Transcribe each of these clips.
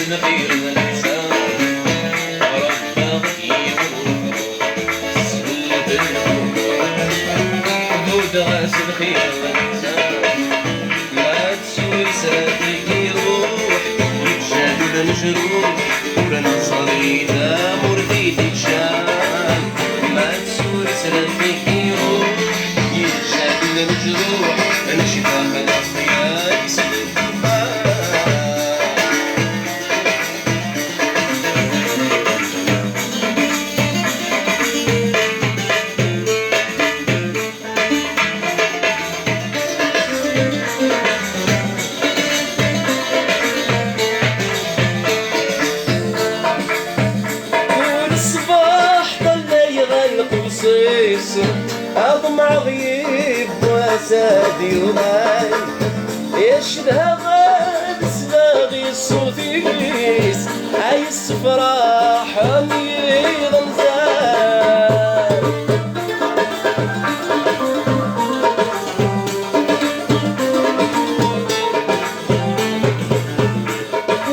نغير الحساب ربا يورد سود الهود غاس الخير الحساب ما تسوي ساتيك يروح يتشاد المجروح ولا صريدا مرديت تشال ما تسوي ساتيك يروح يتشاد المجروح انا شفاف الاصياد يسلك أضمع غيب وسادي وماي يشبه غاد سلاغي الصوتيس عايز فرح أميض مزاي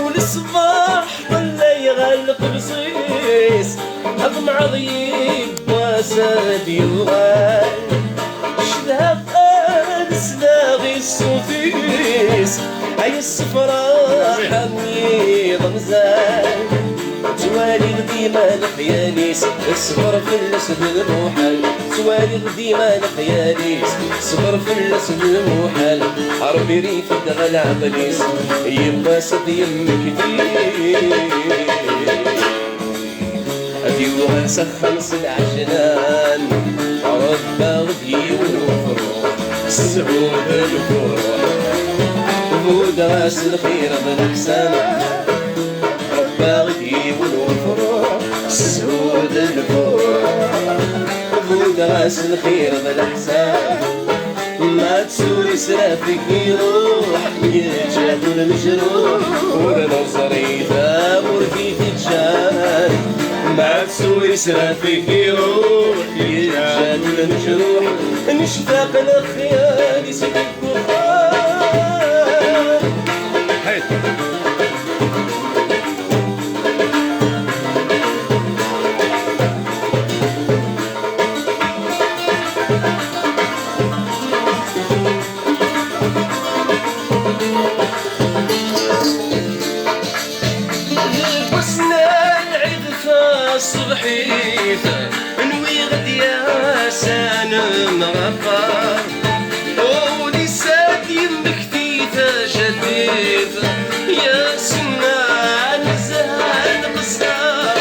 والصباح ظل يغلق بصيص أضمع غيب وسادي وماي السوفيس أي الصفراء حميض مزاي توالي غديمة لخياليس الصبر في الأسد الموحل توالي غديمة لخياليس الصبر في الأسد الموحل عربي ريف دغل عبليس يما سد يمك أديوها نسخن صدع جنان ربا غدي ونوفر سعود الفرح وداس الخير بالإحسان ربا غدي والفرح سعود الفرح وداس الخير بالإحسان ما تسوري سرافك يروح يجاد المجروح ولا صريفة ورديت تجان ما تسوري سرافك يروح يجاد المجروح نشتاق للخيال يسكت بخار البسنان عدفة الصبحيثة نوي غد يا سانم رفا ولسات يمك تيتا جديدة يا سنان زهان قصار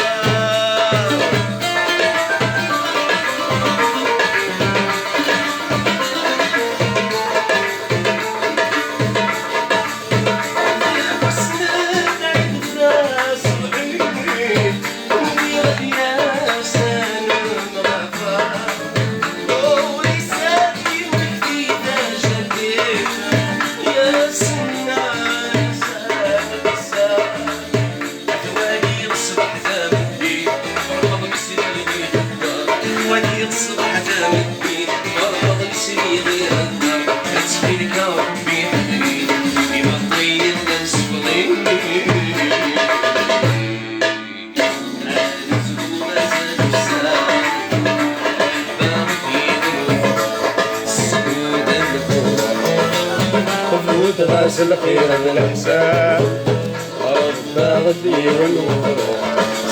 وتغاس الخير بالحساب ربنا غدي والروح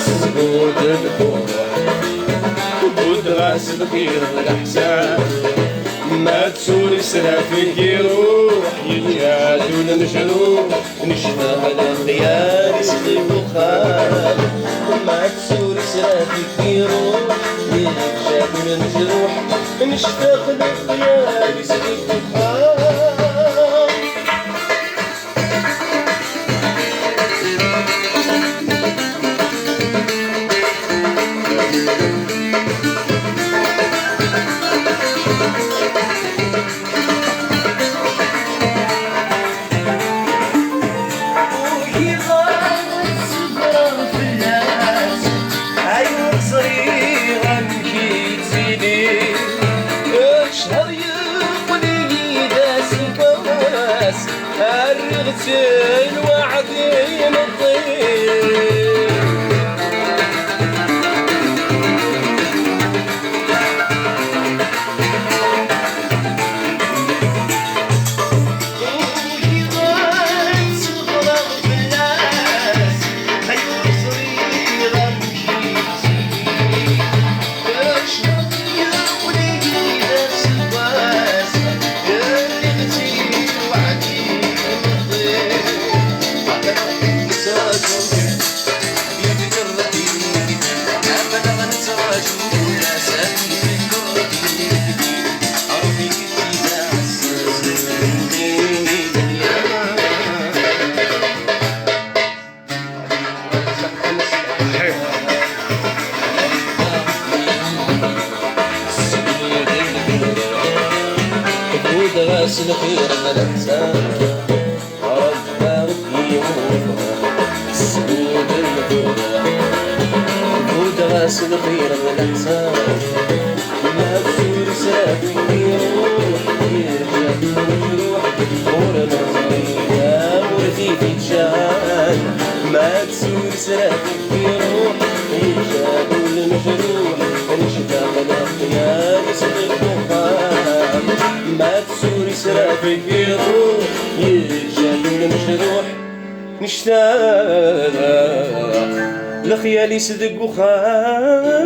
سجود الكوح وتغاس الخير بالحساب ما تسول سرافك يروح يجادون المجروح نشتغل الخيال يسلك وخال ما تسول سرافك يروح يجادون المجروح نشتغل الخيال يسلك وخال الوعد يمضي راس الخير بالحساب ربنا غدي سجود الكوح راس الخير بالحساب ما تسول سرافك يروح يرجع المجروح ورنا الغياب ورثي في جان ما تسول سرافك يروح يرجع المجروح نشتغل الخيال يسلك وخال ما تسول سرافك يروح يرجع المجروح نشتاق لخيالي صدق وخال